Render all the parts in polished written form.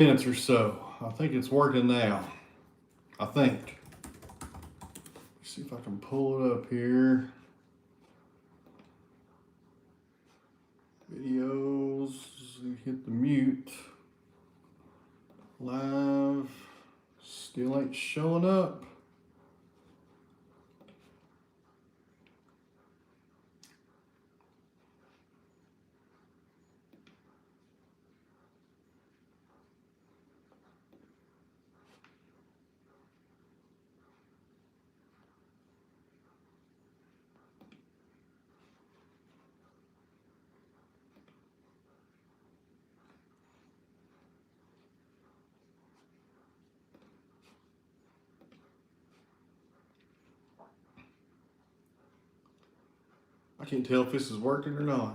Minutes or so. I think it's working now. I think. Let's see if I can pull it up here. Videos, hit the mute. Live, still ain't showing up. I can't tell if this is working or not.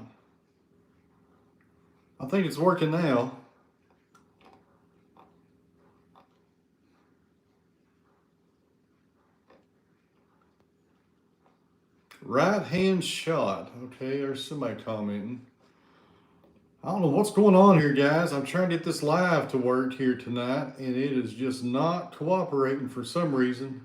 I think it's working now. Right hand shot. Okay, there's somebody commenting. I don't know what's going on here, guys. I'm trying to get this live to work here tonight, and it is just not cooperating for some reason.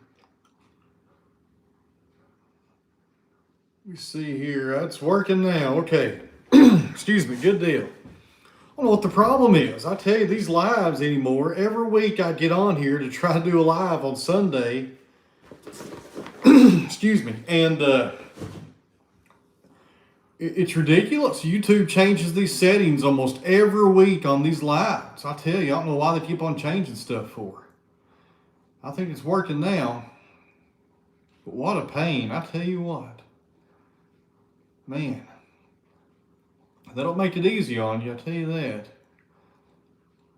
Let me see here. It's working now. Okay. Excuse me. Good deal. I don't know what the problem is. I tell you, these lives anymore, every week I get on here to try to do a live on Sunday. Excuse me. And it's ridiculous. YouTube changes these settings almost every week on these lives. I tell you, I don't know why they keep on changing stuff for. I think it's working now. But what a pain. I tell you what. Man, they don't make it easy on you, I tell you that.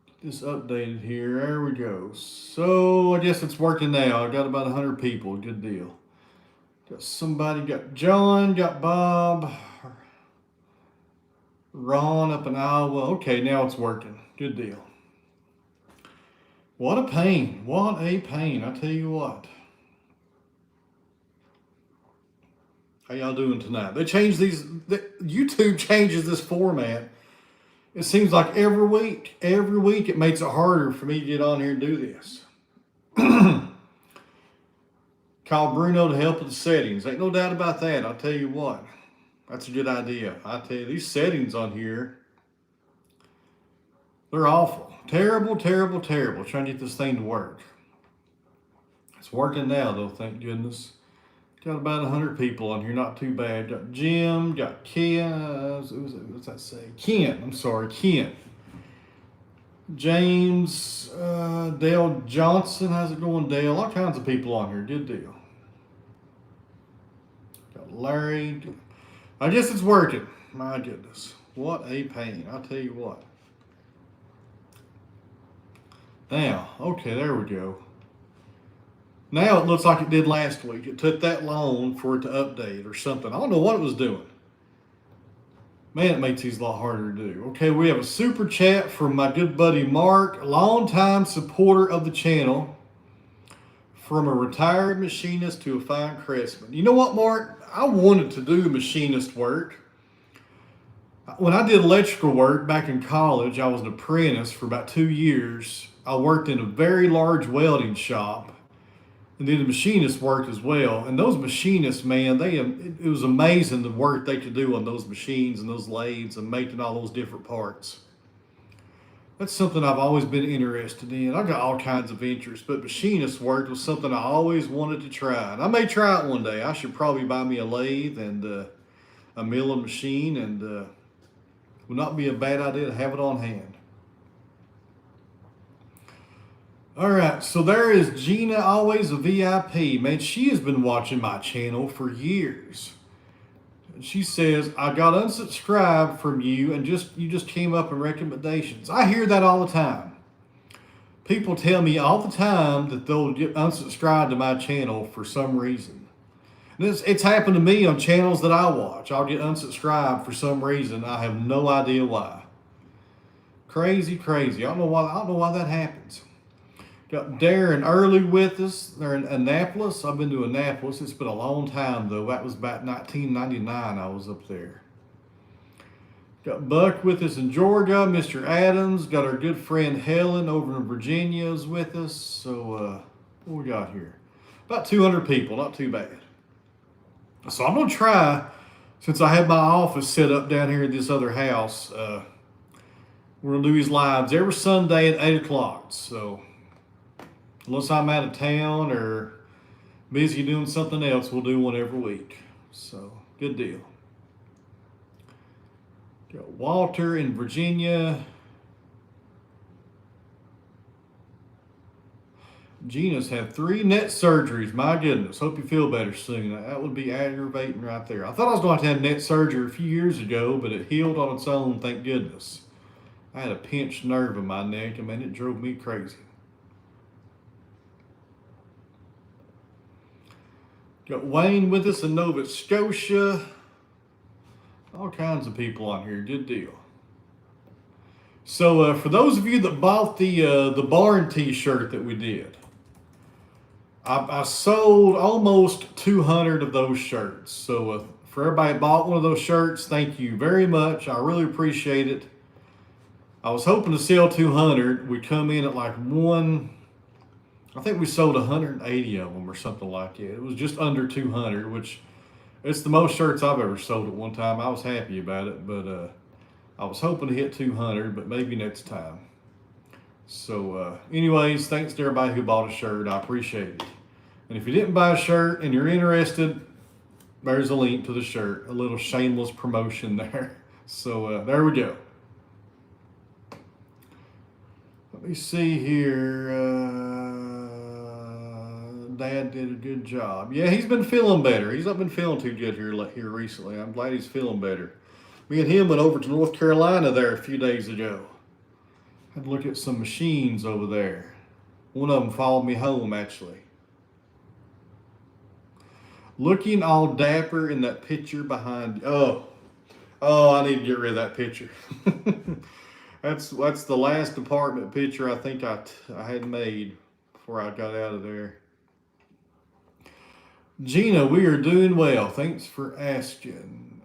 Get this updated here. There we go. So I guess it's working now. I got about 100 people. Good deal. Got somebody, got John, got Bob, Ron up in Iowa. Okay, now it's working. Good deal. What a pain. What a pain. I tell you what. How y'all doing tonight? They changed these. YouTube changes this format. It seems like every week it makes it harder for me to get on here and do this. Call Bruno to help with the settings. Ain't no doubt about that. I'll tell you what. That's a good idea. I tell you, these settings on here, they're awful. Terrible, terrible, terrible. Trying to get this thing to work. It's working now though, thank goodness. Got about 100 people on here, not too bad. Got Jim, got Ken, what's that say? Ken, I'm sorry, Ken. James, Dale Johnson, how's it going, Dale? All kinds of people on here, good deal. Got Larry. I guess it's working. My goodness, what a pain, I'll tell you what. Now, okay, there we go. Now it looks like it did last week. It took that long for it to update or something. I don't know what it was doing. Man, it makes these a lot harder to do. Okay, we have a super chat from my good buddy Mark, a longtime supporter of the channel, from a retired machinist to a fine craftsman. You know what, Mark? I wanted to do machinist work. When I did electrical work back in college, I was an apprentice for about 2 years. I worked in a very large welding shop. And did the machinist work as well. And those machinists, man, it was amazing the work they could do on those machines and those lathes and making all those different parts. That's something I've always been interested in. I got all kinds of interests, but machinist work was something I always wanted to try. And I may try it one day. I should probably buy me a lathe and a milling machine, and would not be a bad idea to have it on hand. All right, so there is Gina, always a VIP. Man, she has been watching my channel for years. She says, I got unsubscribed from you and you just came up in recommendations. I hear that all the time. People tell me all the time that they'll get unsubscribed to my channel for some reason. And it's happened to me on channels that I watch. I'll get unsubscribed for some reason. I have no idea why. Crazy, crazy. I don't know why that happens. Got Darren early with us. They're in Annapolis. I've been to Annapolis. It's been a long time, though. That was about 1999 I was up there. Got Buck with us in Georgia. Mr. Adams. Got our good friend Helen over in Virginia is with us. So what we got here? About 200 people. Not too bad. So I'm going to try, since I have my office set up down here in this other house, we're going to do these lives every Sunday at 8 o'clock. So unless I'm out of town or busy doing something else, we'll do one every week. So good deal. Got Walter in Virginia. Gina's had 3 net surgeries. My goodness. Hope you feel better soon. That would be aggravating right there. I thought I was going to have net surgery a few years ago, but it healed on its own, thank goodness. I had a pinched nerve in my neck, and man, it drove me crazy. Got Wayne with us in Nova Scotia. All kinds of people on here. Good deal. So for those of you that bought the barn t-shirt that we did, I sold almost 200 of those shirts. So for everybody that bought one of those shirts, thank you very much. I really appreciate it. I was hoping to sell 200. We come in at like I think we sold 180 of them or something like that. It was just under 200, which it's the most shirts I've ever sold at one time. I was happy about it, but I was hoping to hit 200, but maybe next time. So anyways, thanks to everybody who bought a shirt. I appreciate it. And if you didn't buy a shirt and you're interested, there's a link to the shirt. A little shameless promotion there. So there we go. Let me see here. Dad did a good job. Yeah, he's been feeling better. He's not been feeling too good here recently. I'm glad he's feeling better. Me and him went over to North Carolina there a few days ago. Had to look at some machines over there. One of them followed me home, actually. Looking all dapper in that picture behind you. Oh, I need to get rid of that picture. That's the last apartment picture I think I had made before I got out of there. Gina, we are doing well. Thanks for asking.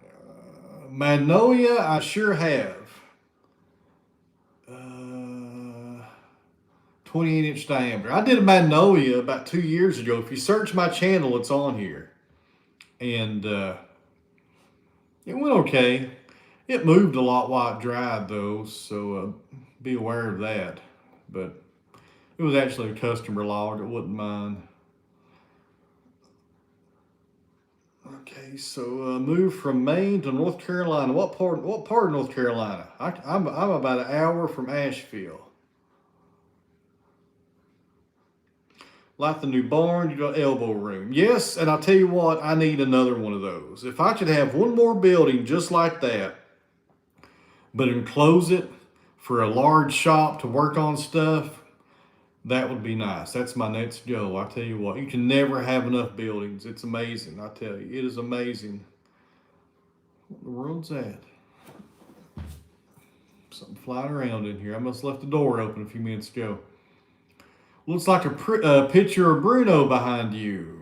Magnolia, I sure have. 28-inch diameter. I did a magnolia about 2 years ago. If you search my channel, it's on here. And it went okay. It moved a lot while it dried, though, so be aware of that. But it was actually a customer log. It wasn't mine. Okay, so moved from Maine to North Carolina. What part of North Carolina? I'm about an hour from Asheville. Like the new barn, you got elbow room. Yes, and I'll tell you what, I need another one of those. If I could have one more building just like that, but enclose it for a large shop to work on stuff, that would be nice. That's my next goal. I tell you what, you can never have enough buildings. It's amazing. I tell you, it is amazing. What in the world's that? Something flying around in here. I must have left the door open a few minutes ago. Looks like a picture of Bruno behind you.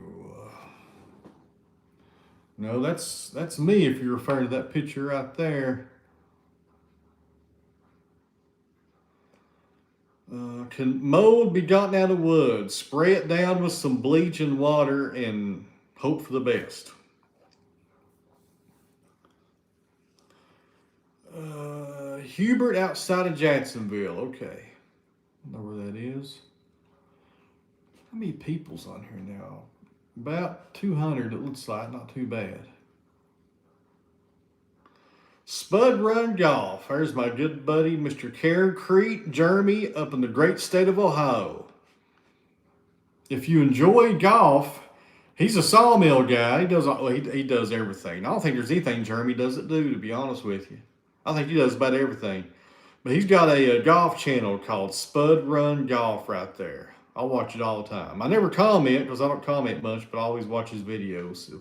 No, that's me if you're referring to that picture right there. Can mold be gotten out of wood? Spray it down with some bleach and water and hope for the best. Hubert outside of Jacksonville. Okay. I know where that is. How many people's on here now? About 200, it looks like. Not too bad. Spud Run Golf. There's my good buddy, Mr. Concrete Jeremy, up in the great state of Ohio. If you enjoy golf, he's a sawmill guy. He does everything. I don't think there's anything Jeremy doesn't do, to be honest with you. I think he does about everything. But he's got a golf channel called Spud Run Golf right there. I watch it all the time. I never comment because I don't comment much, but I always watch his videos.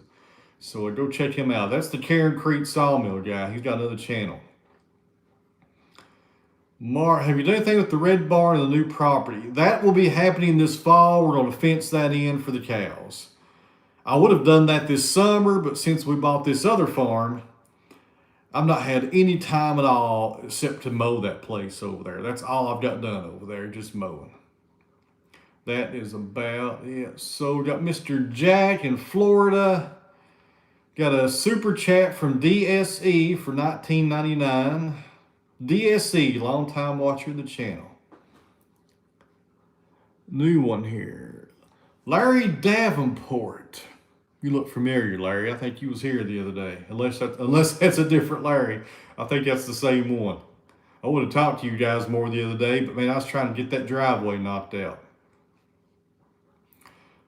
So go check him out. That's the Concrete Sawmill guy. He's got another channel. Mark, have you done anything with the red barn and the new property? That will be happening this fall. We're going to fence that in for the cows. I would have done that this summer, but since we bought this other farm, I've not had any time at all except to mow that place over there. That's all I've got done over there, just mowing. That is about it. So we got Mr. Jack in Florida. Got a super chat from DSE for $19.99. DSE, long time watcher of the channel. New one here. Larry Davenport. You look familiar, Larry. I think you was here the other day. Unless that's a different Larry. I think that's the same one. I would have talked to you guys more the other day, but man, I was trying to get that driveway knocked out.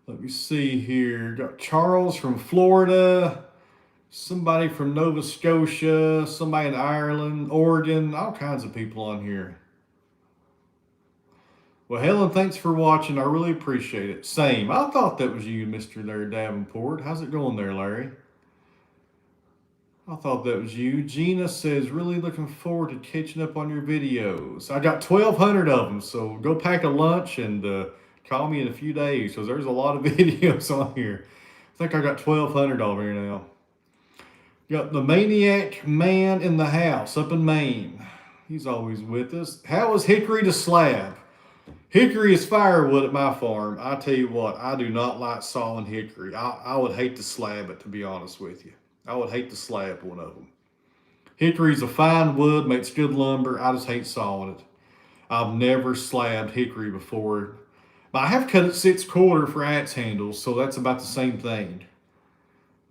Let me see here. Got Charles from Florida. Somebody from Nova Scotia. Somebody in Ireland, Oregon. All kinds of people on here. Well, Helen, thanks for watching. I really appreciate it. Same. I thought that was you, Mr. Larry Davenport. How's it going there, Larry? I thought that was you. Gina says, really looking forward to catching up on your videos. I got 1,200 of them, so go pack a lunch and call me in a few days because there's a lot of videos on here. I think I got 1,200 over here now. Got the Maniac Man in the house up in Maine. He's always with us. How is hickory to slab? Hickory is firewood at my farm. I tell you what, I do not like sawing hickory. I would hate to slab it, to be honest with you. I would hate to slab one of them. Hickory's a fine wood, makes good lumber. I just hate sawing it. I've never slabbed hickory before. But I have cut it 6/4 for axe handles, so that's about the same thing.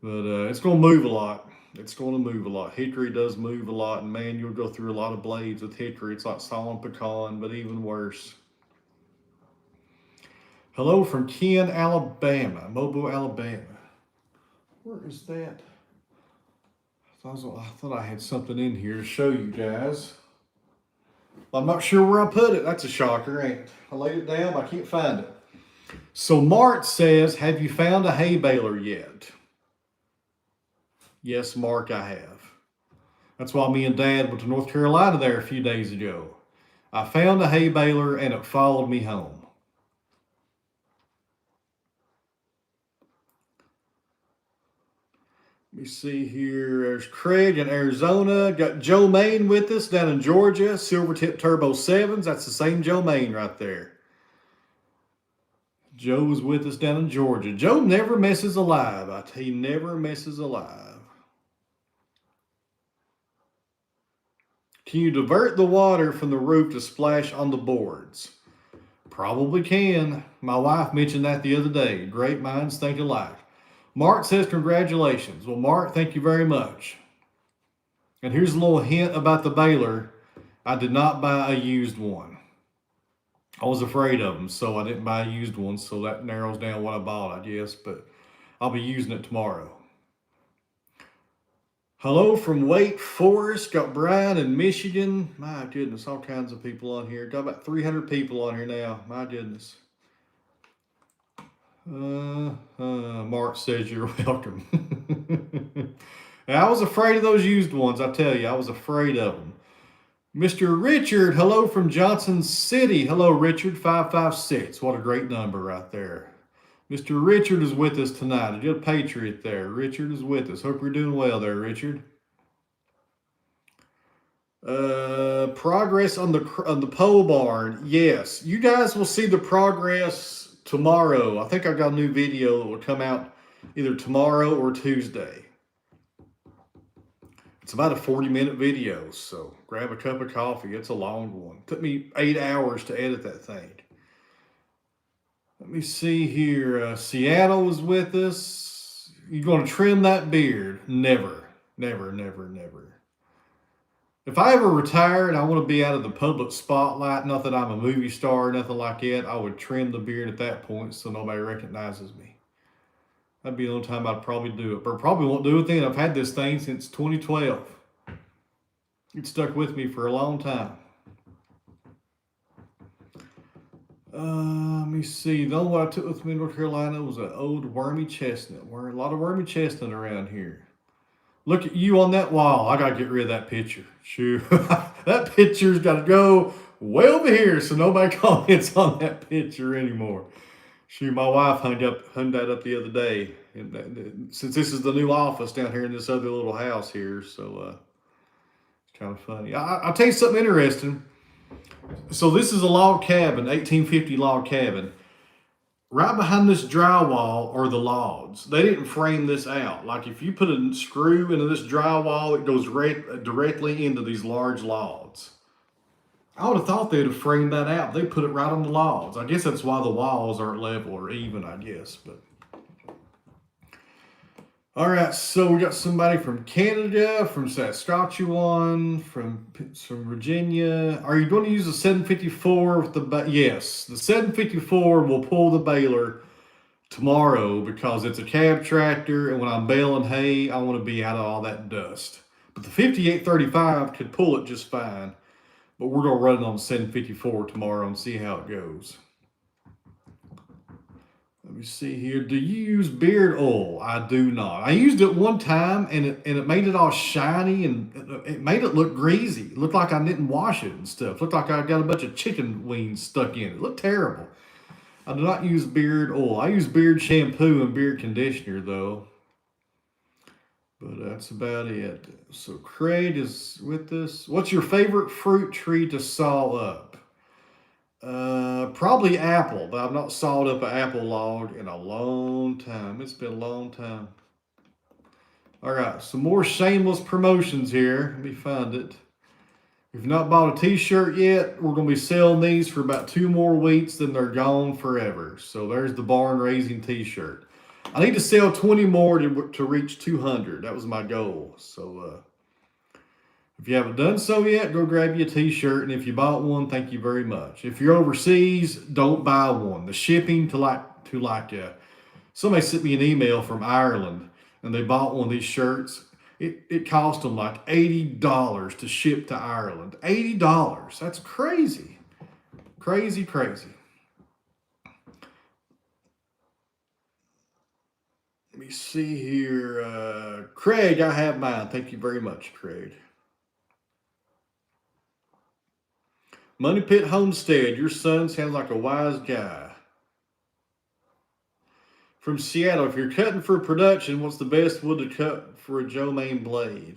But it's going to move a lot. It's going to move a lot. Hickory does move a lot, and man, you'll go through a lot of blades with hickory. It's like sawing pecan, but even worse. Hello from Ken, Alabama, Mobile, Alabama. Where is that? I thought I had something in here to show you guys. I'm not sure where I put it. That's a shocker, ain't it? I laid it down, but I can't find it. So Mark says, have you found a hay baler yet? Yes, Mark, I have. That's why me and Dad went to North Carolina there a few days ago. I found a hay baler and it followed me home. Let me see here. There's Craig in Arizona. Got Joe Main with us down in Georgia. Silvertip Turbo 7s. That's the same Joe Main right there. Joe was with us down in Georgia. Joe never misses alive. I tell you, never misses alive. Can you divert the water from the roof to splash on the boards? Probably can. My wife mentioned that the other day. Great minds think alike. Mark says, congratulations. Well, Mark, thank you very much. And here's a little hint about the baler. I did not buy a used one. I was afraid of them, so I didn't buy a used one. So that narrows down what I bought, I guess. But I'll be using it tomorrow. Hello from Wake Forest. Got Brian in Michigan. My goodness, all kinds of people on here. Got about 300 people on here now. My goodness. Mark says you're welcome. I was afraid of those used ones. I tell you, I was afraid of them. Mr. Richard, hello from Johnson City. Hello, Richard, 556. What a great number right there. Mr. Richard is with us tonight. A good patriot there. Richard is with us. Hope you're doing well there, Richard. Progress on the pole barn. Yes, you guys will see the progress tomorrow. I think I've got a new video that will come out either tomorrow or Tuesday. It's about a 40-minute video, so grab a cup of coffee. It's a long one. It took me 8 hours to edit that thing. Let me see here. Seattle is with us. You going to trim that beard? Never, never, never, never. If I ever retire and I want to be out of the public spotlight, not that I'm a movie star or nothing like that, I would trim the beard at that point so nobody recognizes me. That'd be the only time I'd probably do it. But probably won't do it then. I've had this thing since 2012. It stuck with me for a long time. Let me see. The only one I took with me in North Carolina was an old wormy chestnut. A lot of wormy chestnut around here. Look at you on that wall. I got to get rid of that picture. Shoot. That picture's got to go way over here so nobody comments on that picture anymore. Shoot, my wife hung that up the other day. And since this is the new office down here in this other little house here, so Kind of funny. I'll tell you something interesting. So this is a log cabin, 1850 log cabin. Right behind this drywall are the logs. They didn't frame this out. Like if you put a screw into this drywall, it goes directly into these large logs. I would have thought they'd have framed that out. They put it right on the logs. I guess that's why the walls aren't level or even, I guess. But all right, so we got somebody from Canada, from Saskatchewan, from Virginia. Are you going to use the 754 with the yes, the 754 will pull the baler tomorrow because it's a cab tractor, and when I'm baling hay, I want to be out of all that dust. But the 5835 could pull it just fine. But we're going to run it on the 754 tomorrow and see how it goes. Let me see here. Do you use beard oil? I do not. I used it one time and it made it all shiny and it made it look greasy. It looked like I didn't wash it and stuff. It looked like I got a bunch of chicken wings stuck in it. It looked terrible. I do not use beard oil. I use beard shampoo and beard conditioner though. But that's about it. So Craig is with us. What's your favorite fruit tree to saw up? Probably apple, but I've not sawed up an apple log in a long time. It's been a long time. All right, some more shameless promotions here. Let me find it. If you've not bought a t-shirt yet, we're going to be selling these for about 2 more weeks, then they're gone forever. So there's the barn raising t-shirt. I need to sell 20 more to reach 200. That was my goal. So if you haven't done so yet, go grab you a t-shirt. And if you bought one, thank you very much. If you're overseas, don't buy one. The shipping somebody sent me an email from Ireland and they bought one of these shirts. It cost them like $80 to ship to Ireland. $80. That's crazy. Crazy, crazy. Let me see here. Craig, I have mine. Thank you very much, Craig. Money Pit Homestead, your son sounds like a wise guy. From Seattle, if you're cutting for production, what's the best wood to cut for a Joe Main blade?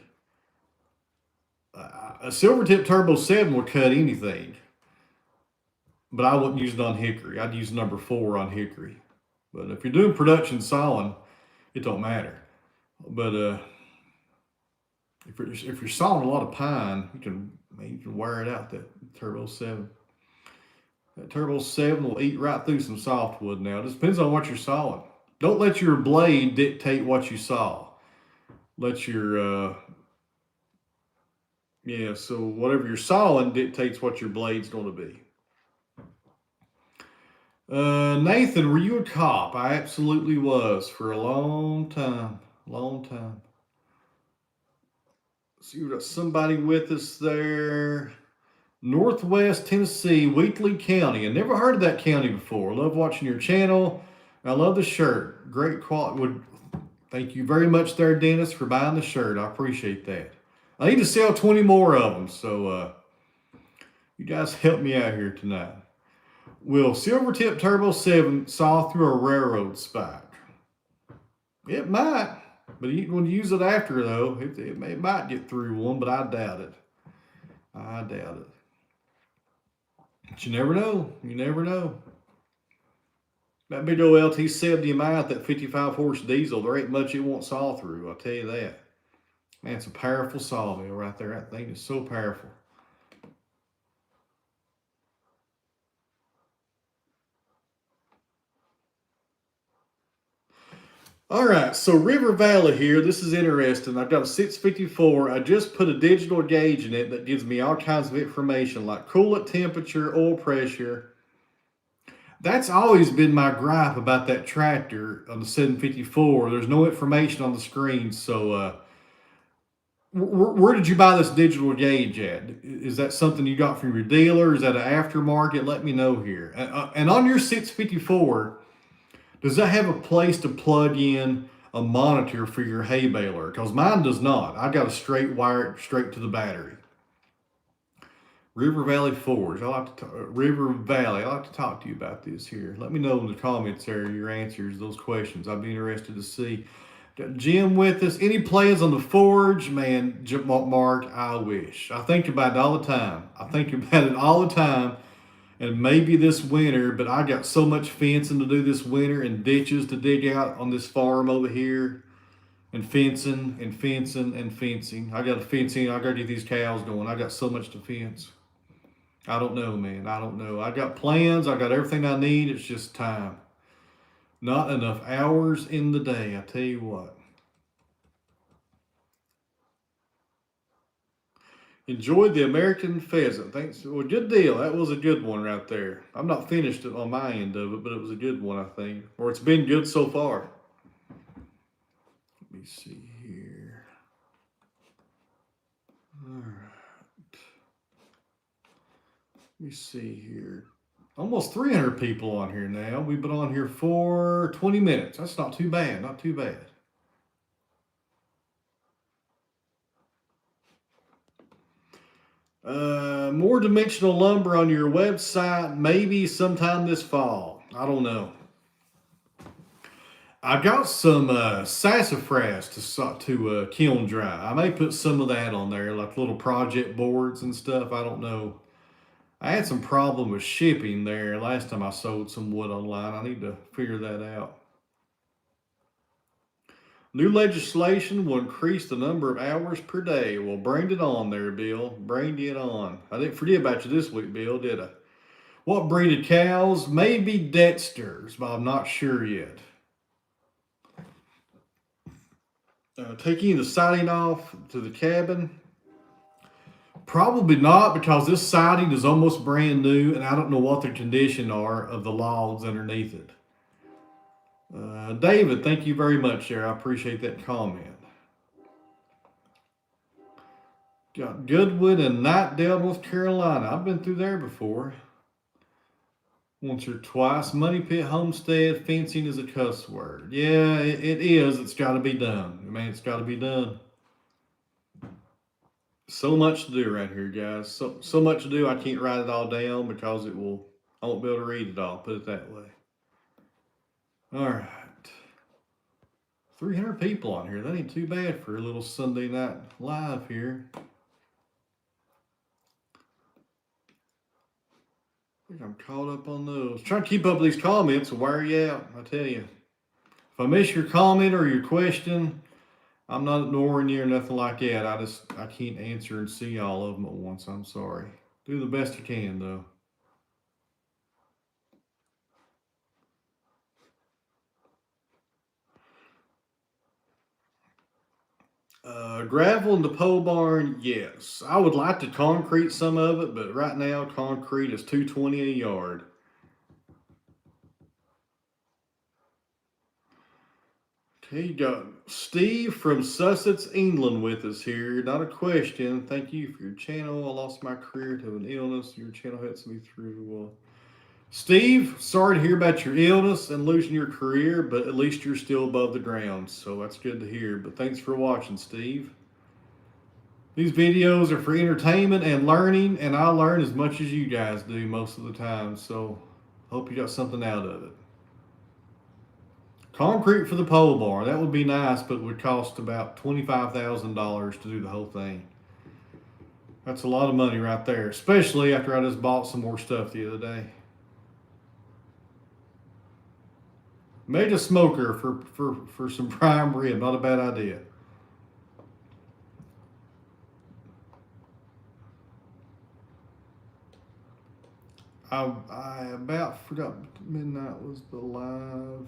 A Silvertip Turbo 7 will cut anything. But I wouldn't use it on hickory. I'd use number 4 on hickory. But if you're doing production sawing, it don't matter. But if you're sawing a lot of pine, you can wear it out, that Turbo 7. That Turbo 7 will eat right through some softwood now. It just depends on what you're sawing. Don't let your blade dictate what you saw. Let your, so whatever you're sawing dictates what your blade's going to be. Nathan, were you a cop? I absolutely was for a long time. See, we got somebody with us there. Northwest Tennessee, Wheatley County. I never heard of that county before. Love watching your channel. I love the shirt. Great quality. Thank you very much there, Dennis, for buying the shirt. I appreciate that. I need to sell 20 more of them, so you guys help me out here tonight. Will Silvertip Turbo 7 saw through a railroad spike? It might, but you want to use it after, though. It might get through one, but I doubt it. But you never know. You never know. That big old LT70 amount, that 55 horse diesel, there ain't much it won't saw through, I'll tell you that. Man, it's a powerful sawmill right there. That thing is so powerful. All right, so River Valley here, this is interesting. I've got a 654. I just put a digital gauge in it that gives me all kinds of information like coolant temperature, oil pressure. That's always been my gripe about that tractor on the 754. There's no information on the screen. So where did you buy this digital gauge at? Is that something you got from your dealer? Is that an aftermarket? Let me know here. And on your 654, does that have a place to plug in a monitor for your hay baler? Because mine does not. I got a straight wire straight to the battery. River Valley Forge. River Valley. I'd like to talk to you about this here. Let me know in the comments there your answers to those questions. I'd be interested to see. Got Jim with us. Any plans on the forge? Man, Mark, I wish. I think about it all the time. I think about it all the time. And maybe this winter, but I got so much fencing to do this winter and ditches to dig out on this farm over here. And fencing and fencing and fencing. I got a fencing. I got to get these cows going. I got so much to fence. I don't know, man. I don't know. I got plans. I got everything I need. It's just time. Not enough hours in the day, I tell you what. Enjoyed the American pheasant. Thanks. Well, good deal. That was a good one right there. I'm not finished on my end of it, but it was a good one, I think. Or it's been good so far. Let me see here. All right. Let me see here. Almost 300 people on here now. We've been on here for 20 minutes. That's not too bad. Not too bad. More dimensional lumber on your website, maybe sometime this fall. I don't know. I got some sassafras to kiln dry. I may put some of that on there, like little project boards and stuff. I don't know. I had some problem with shipping there last time I sold some wood online. I need to figure that out. New legislation will increase the number of hours per day. Well, bring it on there, Bill. Bring it on. I didn't forget about you this week, Bill, did I? What breed of cows? Maybe Dexter's, but I'm not sure yet. Taking the siding off to the cabin? Probably not, because this siding is almost brand new, and I don't know what the condition are of the logs underneath it. David, thank you very much there. I appreciate that comment. Got Goodwood and Knightdale, North Carolina. I've been through there before. Once or twice. Money Pit Homestead, fencing is a cuss word. Yeah, it is. It's got to be done. I mean, it's got to be done. So much to do right here, guys. So much to do. I can't write it all down because I won't be able to read it all. Put it that way. All right. 300 people on here. That ain't too bad for a little Sunday night live here. I think I'm caught up on those. Trying to keep up with these comments, so wear you out, I tell you. If I miss your comment or your question, I'm not ignoring you or nothing like that. I can't answer and see all of them at once. I'm sorry. Do the best you can, though. Gravel in the pole barn, yes. I would like to concrete some of it, but right now concrete is $220 a yard. Okay, you got Steve from Sussex, England with us here. Not a question. Thank you for your channel. I lost my career to an illness. Your channel helps me through. Steve, sorry to hear about your illness and losing your career, but at least you're still above the ground, so that's good to hear. But thanks for watching, Steve. These videos are for entertainment and learning, and I learn as much as you guys do most of the time, so hope you got something out of it. Concrete for the pole barn, that would be nice, but would cost about $25,000 to do the whole thing. That's a lot of money right there, especially after I just bought some more stuff the other day. Made a smoker for some prime rib, not a bad idea. I about forgot midnight was the live.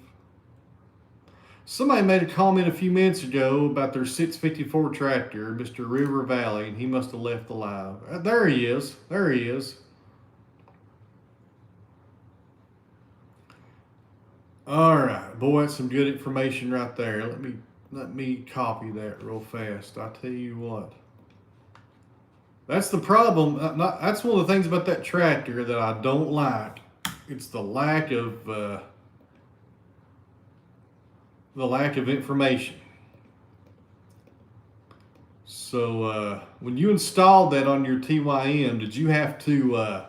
Somebody made a comment a few minutes ago about their 654 tractor, Mr. River Valley, and he must have left the live. There he is. There he is. All right, boy, that's some good information right there. Let me copy that real fast. I tell you what, that's the problem. That's one of the things about that tractor that I don't like. It's the lack of information. So when you installed that on your TYM, did you have to?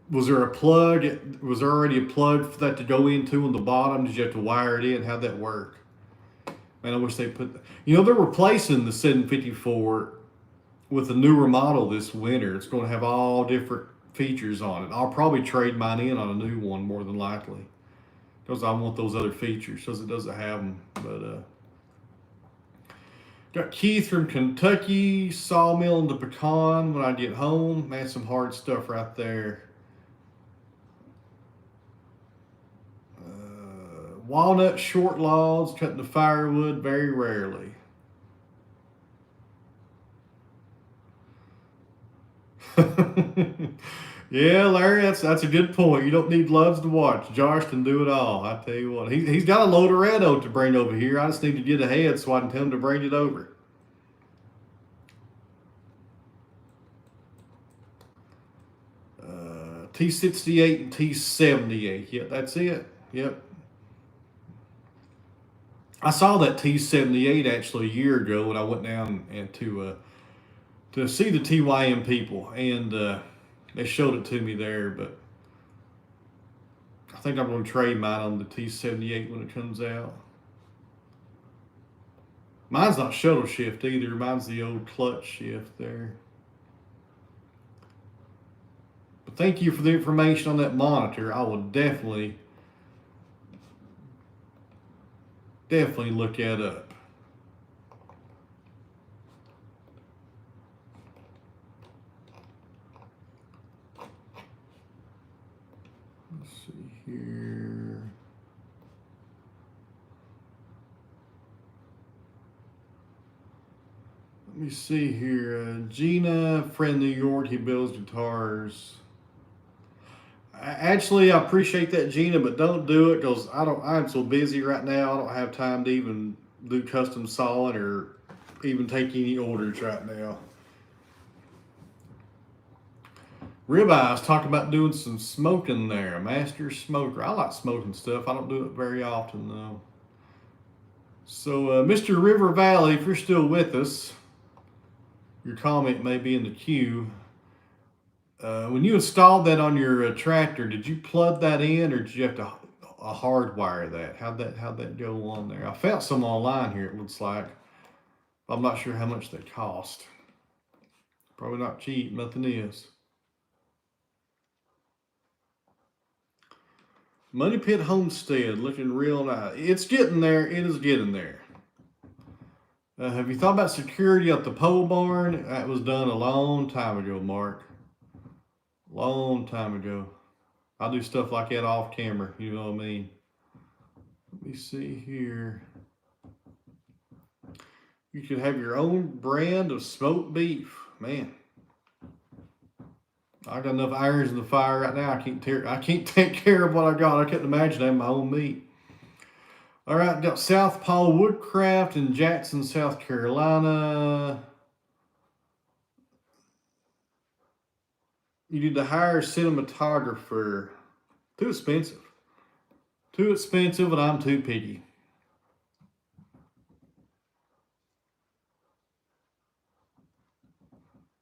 Was there a plug? Was there already a plug for that to go into on the bottom? Did you have to wire it in? How'd that work? Man, I wish they put. You know, they're replacing the 754 with a newer model this winter. It's going to have all different features on it. I'll probably trade mine in on a new one more than likely because I want those other features because it doesn't have them. But got Keith from Kentucky, sawmill and the pecan when I get home. That's some hard stuff right there. Walnut short logs, cutting the firewood very rarely. Yeah, Larry, that's a good point. You don't need loves to watch. Josh can do it all. I tell you what, he's got a load of red oak to bring over here. I just need to get ahead so I can tell him to bring it over. T68 and T78. Yep, that's it. Yep. I saw that T78 actually a year ago when I went down and to see the TYM people, and they showed it to me there. But I think I'm going to trade mine on the T78 when it comes out. Mine's not shuttle shift either. Mine's the old clutch shift there. But thank you for the information on that monitor. I will definitely look that up. Let's see here. Let me see here. Gina, friend New York, he builds guitars. Actually, I appreciate that, Gina, but don't do it because I'm so busy right now. I don't have time to even do custom sawing or even take any orders right now. Ribeyes, talk about doing some smoking there. Master smoker. I like smoking stuff. I don't do it very often though. So, Mr. River Valley, if you're still with us, your comment may be in the queue. When you installed that on your tractor, did you plug that in, or did you have to hardwire that? How'd that go on there? I found some online here. It looks like. I'm not sure how much they cost. Probably not cheap. Nothing is. Money Pit Homestead looking real nice. It's getting there. It is getting there. Have you thought about security at the pole barn? That was done a long time ago, Mark. Long time ago. I do stuff like that off camera, you know what I mean? Let me see here. You could have your own brand of smoked beef. Man. I got enough irons in the fire right now. I can't take care of what I got. I couldn't imagine having my own meat. All right, got Southpaw Woodcraft in Jackson, South Carolina. You need to hire a cinematographer. Too expensive. Too expensive, and I'm too picky.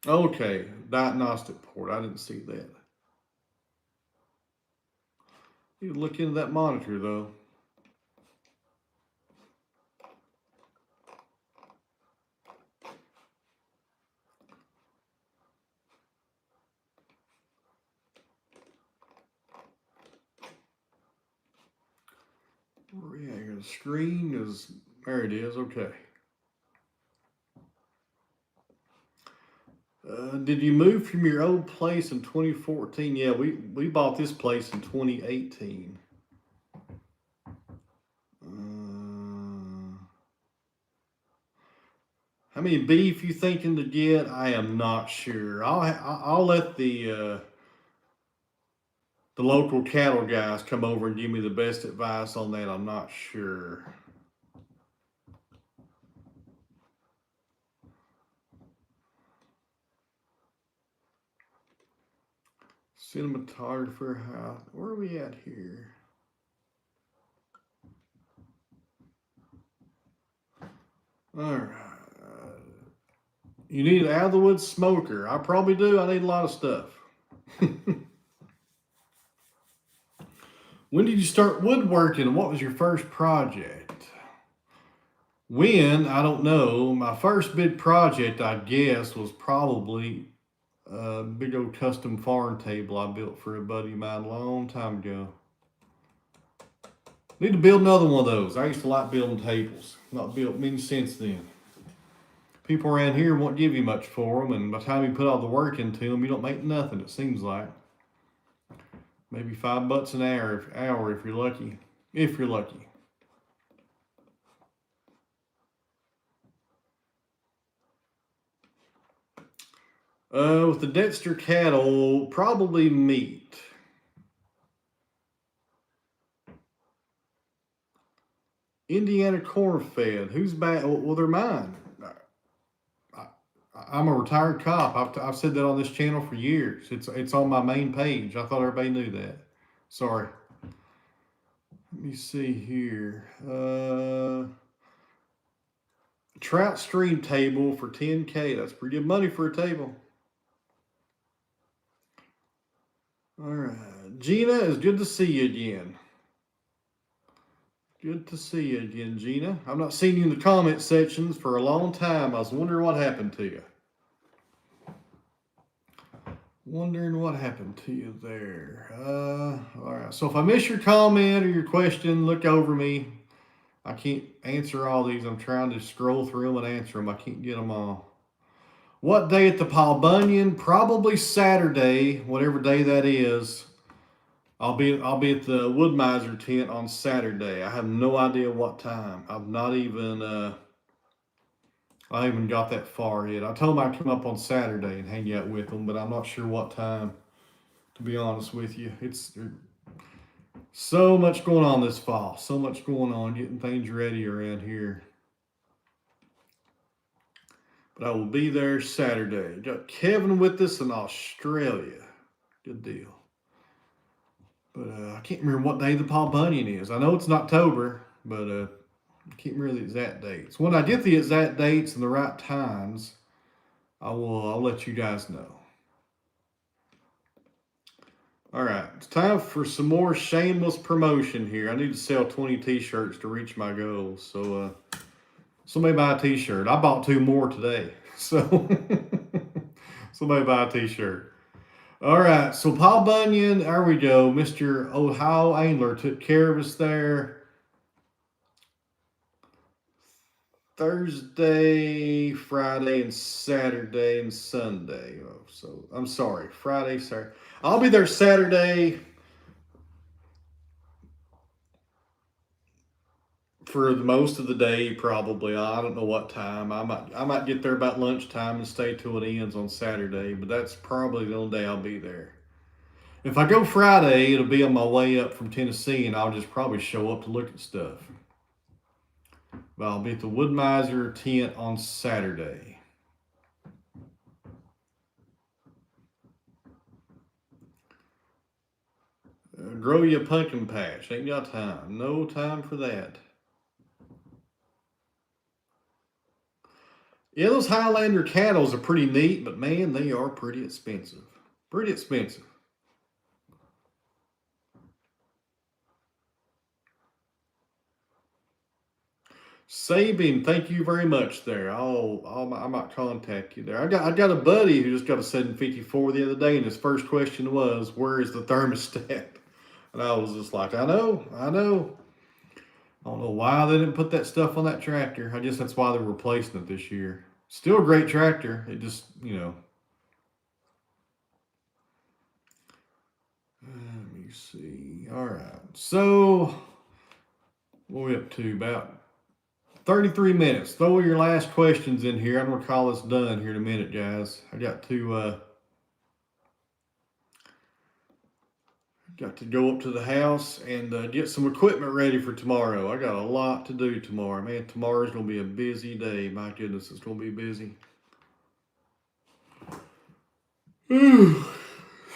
Okay, diagnostic port. I didn't see that. You can look into that monitor, though. Yeah, the screen is, there it is, okay. Did you move from your old place in 2014? Yeah, we bought this place in 2018. How many beef you thinking to get? I am not sure. I'll let the local cattle guys come over and give me the best advice on that. I'm not sure. Cinematographer, where are we at here? All right. You need an out of the wood smoker. I probably do. I need a lot of stuff. When did you start woodworking and what was your first project? When, I don't know. My first big project, I guess, was probably a big old custom farm table I built for a buddy of mine a long time ago. Need to build another one of those. I used to like building tables. Not built many since then. People around here won't give you much for them, and by the time you put all the work into them, you don't make nothing. It seems like maybe $5 an hour if you're lucky. If you're lucky. With the Dexter cattle, probably meat. Indiana corn fed. Who's back? Well, they're mine. I'm a retired cop. I've said that on this channel for years. It's on my main page. I thought everybody knew that. Sorry. Let me see here. Trout stream table for $10K. That's pretty good money for a table. All right. Gina, it's good to see you again. Good to see you again, Gina. I've not seen you in the comment sections for a long time. I was wondering what happened to you. Wondering what happened to you there. All right. So if I miss your comment or your question, look over me. I can't answer all these. I'm trying to scroll through them and answer them. I can't get them all. What day at the Paul Bunyan? Probably Saturday, whatever day that is. I'll be at the Woodmiser tent on Saturday. I have no idea what time. I've not even I haven't got that far yet. I told them I'd come up on Saturday and hang out with them, but I'm not sure what time, to be honest with you. It's so much going on this fall. So much going on, getting things ready around here. But I will be there Saturday. Got Kevin with us in Australia. Good deal. But I can't remember what day the Paul Bunyan is. I know it's in October, but I can't remember the exact dates. When I get the exact dates and the right times, I'll let you guys know. All right, it's time for some more shameless promotion here. I need to sell 20 t-shirts to reach my goals. So somebody buy a t-shirt. I bought 2 more today. So somebody buy a t-shirt. All right, so Paul Bunyan, there we go. Mr. Ohio Angler took care of us there. Thursday, Friday, and Saturday, and Sunday. Oh, so I'm sorry, Friday, Saturday. I'll be there Saturday for the most of the day, probably. I don't know what time. I might get there about lunchtime and stay till it ends on Saturday, but that's probably the only day I'll be there. If I go Friday, it'll be on my way up from Tennessee, and I'll just probably show up to look at stuff. But I'll be at the Woodmiser tent on Saturday. Grow you a pumpkin patch. Ain't got time. No time for that. Yeah, those Highlander cattles are pretty neat, but man, they are pretty expensive. Pretty expensive. Sabin, thank you very much there. I might contact you there. I got a buddy who just got a 754 the other day, and his first question was, "Where is the thermostat?" And I was just like, I know. I don't know why they didn't put that stuff on that tractor. I guess that's why they're replacing it this year. Still a great tractor. It just, Let me see. All right. So, what are we up to? About 33 minutes. Throw your last questions in here. I'm going to call this done here in a minute, guys. I got to go up to the house and get some equipment ready for tomorrow. I got a lot to do tomorrow. Man, tomorrow's going to be a busy day. My goodness, it's going to be busy.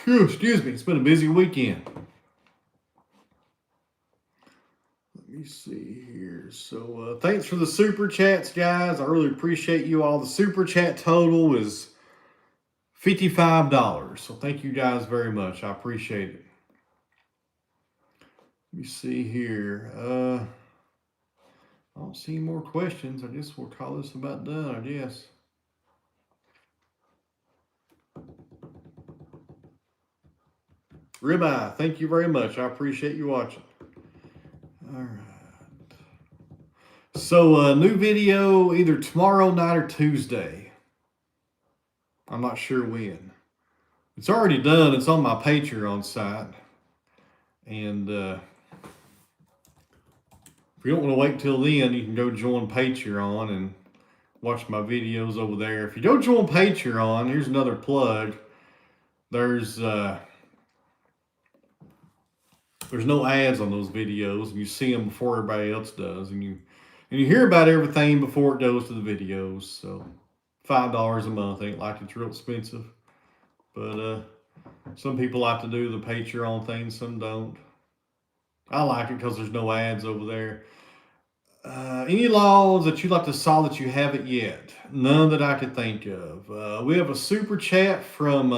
Excuse me. It's been a busy weekend. Let me see here. So thanks for the super chats, guys. I really appreciate you all. The super chat total is $55. So thank you guys very much. I appreciate it. Let me see here. I don't see any more questions. I guess we'll call this about done, I guess. Ribeye, thank you very much. I appreciate you watching. All right. So, new video either tomorrow night or Tuesday. I'm not sure when. It's already done. It's on my Patreon site. And if you don't want to wait till then, you can go join Patreon and watch my videos over there. If you go join Patreon, here's another plug. There's no ads on those videos, and you see them before everybody else does, and you hear about everything before it goes to the videos. So $5 a month ain't like it's real expensive, but some people like to do the Patreon thing, some don't. I like it because there's no ads over there. Any laws that you'd like to solve that you haven't yet? None that I could think of. We have a super chat from,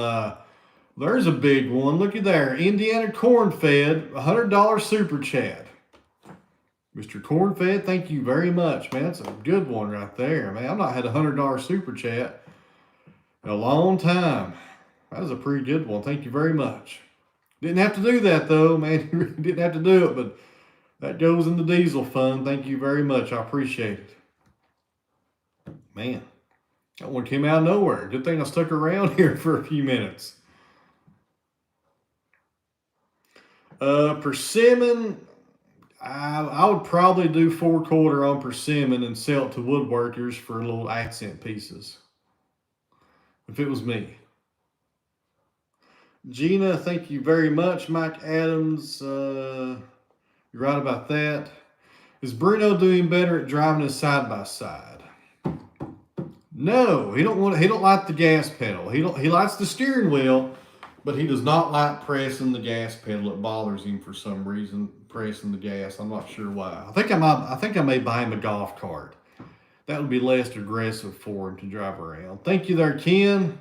there's a big one. Look at there. Indiana Corn-Fed, $100 super chat. Mr. Corn-Fed, thank you very much, man. That's a good one right there, man. I've not had a $100 super chat in a long time. That was a pretty good one. Thank you very much. Didn't have to do that, though, man. You really didn't have to do it, but that goes in the diesel fund. Thank you very much. I appreciate it. Man, that one came out of nowhere. Good thing I stuck around here for a few minutes. Persimmon, I would probably do 4/4 on persimmon and sell it to woodworkers for little accent pieces. If it was me. Gina, thank you very much. Mike Adams, you're right about that. Is Bruno doing better at driving a side by side? No, he don't like the gas pedal. He likes the steering wheel, but he does not like pressing the gas pedal. It bothers him for some reason, pressing the gas. I'm not sure why. I think I may buy him a golf cart. That would be less aggressive for him to drive around. Thank you there, Ken.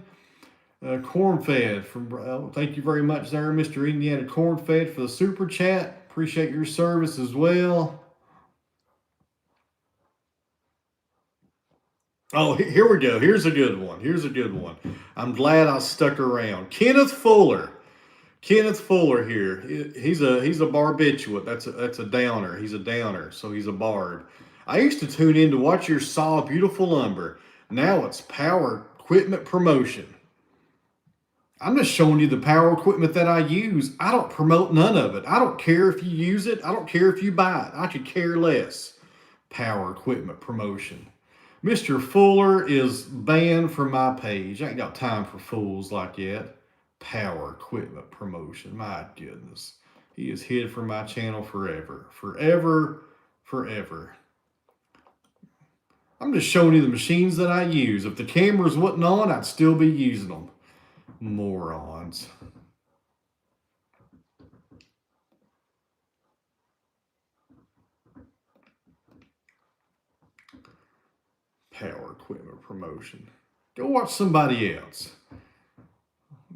Corn-Fed from thank you very much there, Mr. Indiana Corn-Fed, for the super chat. Appreciate your service as well. Oh, here we go. Here's a good one. I'm glad I stuck around. Kenneth Fuller here. He's a barbiturate. That's a downer. He's a downer, so he's a bard. I used to tune in to watch your saw beautiful lumber. Now it's power equipment promotion. I'm just showing you the power equipment that I use. I don't promote none of it. I don't care if you use it. I don't care if you buy it. I could care less. Power equipment promotion. Mr. Fuller is banned from my page. I ain't got time for fools like that. Power equipment promotion. My goodness. He is hid from my channel forever. Forever. I'm just showing you the machines that I use. If the cameras wasn't on, I'd still be using them. Morons. Power equipment promotion. Go watch somebody else.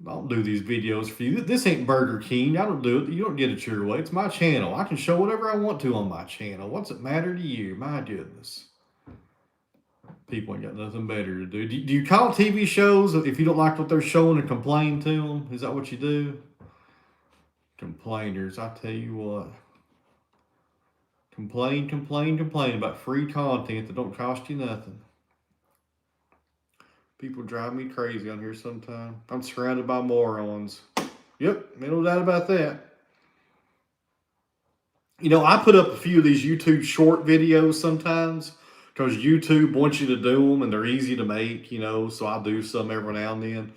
I don't do these videos for you. This ain't Burger King. I don't do it. You don't get it your way. It's my channel. I can show whatever I want to on my channel. What's it matter to you? My goodness. People ain't got nothing better to do. Do you call TV shows if you don't like what they're showing and complain to them? Is that what you do? Complainers, I tell you what. Complain about free content that don't cost you nothing. People drive me crazy on here sometimes. I'm surrounded by morons. Yep, no doubt about that. You know, I put up a few of these YouTube short videos sometimes because YouTube wants you to do them and they're easy to make, you know, so I do some every now and then.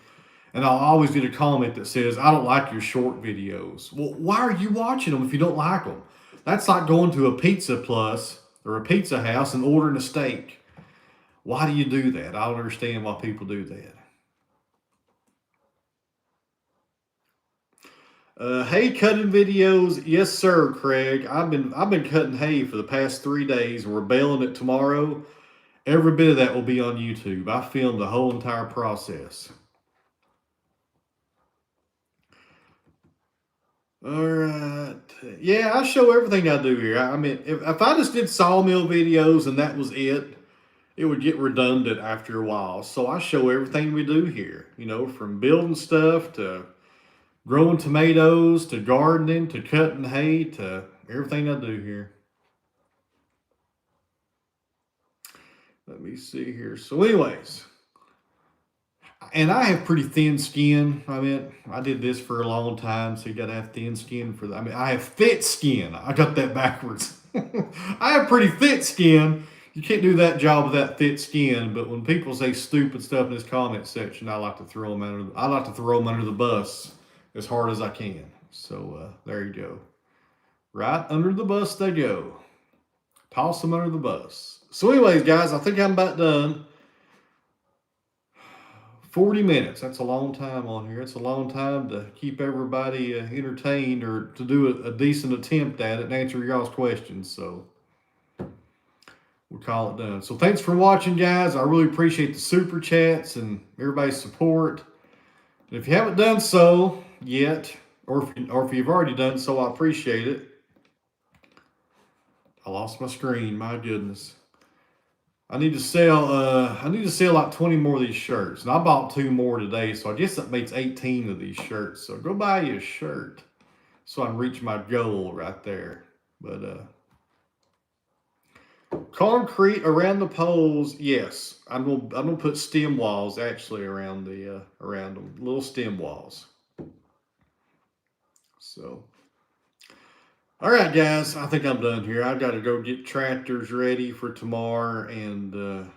And I'll always get a comment that says, I don't like your short videos. Well, why are you watching them if you don't like them? That's like going to a Pizza Plus or a Pizza House and ordering a steak. Why do you do that? I don't understand why people do that. Hay cutting videos, yes sir, Craig. I've been cutting hay for the past 3 days. We're baling it tomorrow. Every bit of that will be on YouTube. I filmed the whole entire process. All right, Yeah, I show everything I do here. I mean, if I just did sawmill videos and that was it would get redundant after a while. So I show everything we do here, you know, from building stuff to growing tomatoes to gardening to cutting hay to everything I do here. Let me see here. So, anyways, and I have pretty thin skin. I mean, I did this for a long time, so you got to have thin skin for that. I mean, I have thick skin. I got that backwards. I have pretty thick skin. You can't do that job with that thick skin. But when people say stupid stuff in this comment section, I like to throw them under. I like to throw them under the bus as hard as I can. So there you go. Right under the bus they go. Toss them under the bus. So, anyways, guys, I think I'm about done. 40 minutes. That's a long time on here. It's a long time to keep everybody entertained or to do a decent attempt at it and answer y'all's questions. So we'll call it done. So thanks for watching, guys. I really appreciate the super chats and everybody's support. And if you haven't done so yet, or if you've already done so, I appreciate it. I lost my screen. My goodness. I need to sell like 20 more of these shirts. And I bought 2 more today, so I guess that makes 18 of these shirts. So go buy you a shirt so I can reach my goal right there. But concrete around the poles, yes. I'm gonna put stem walls actually around them, little stem walls. So all right, guys, I think I'm done here. I've got to go get tractors ready for tomorrow, and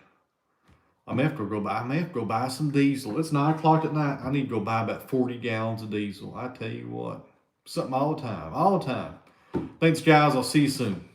I may have to go buy some diesel. It's 9 o'clock at night. I need to go buy about 40 gallons of diesel. I tell you what, something all the time. Thanks, guys. I'll see you soon.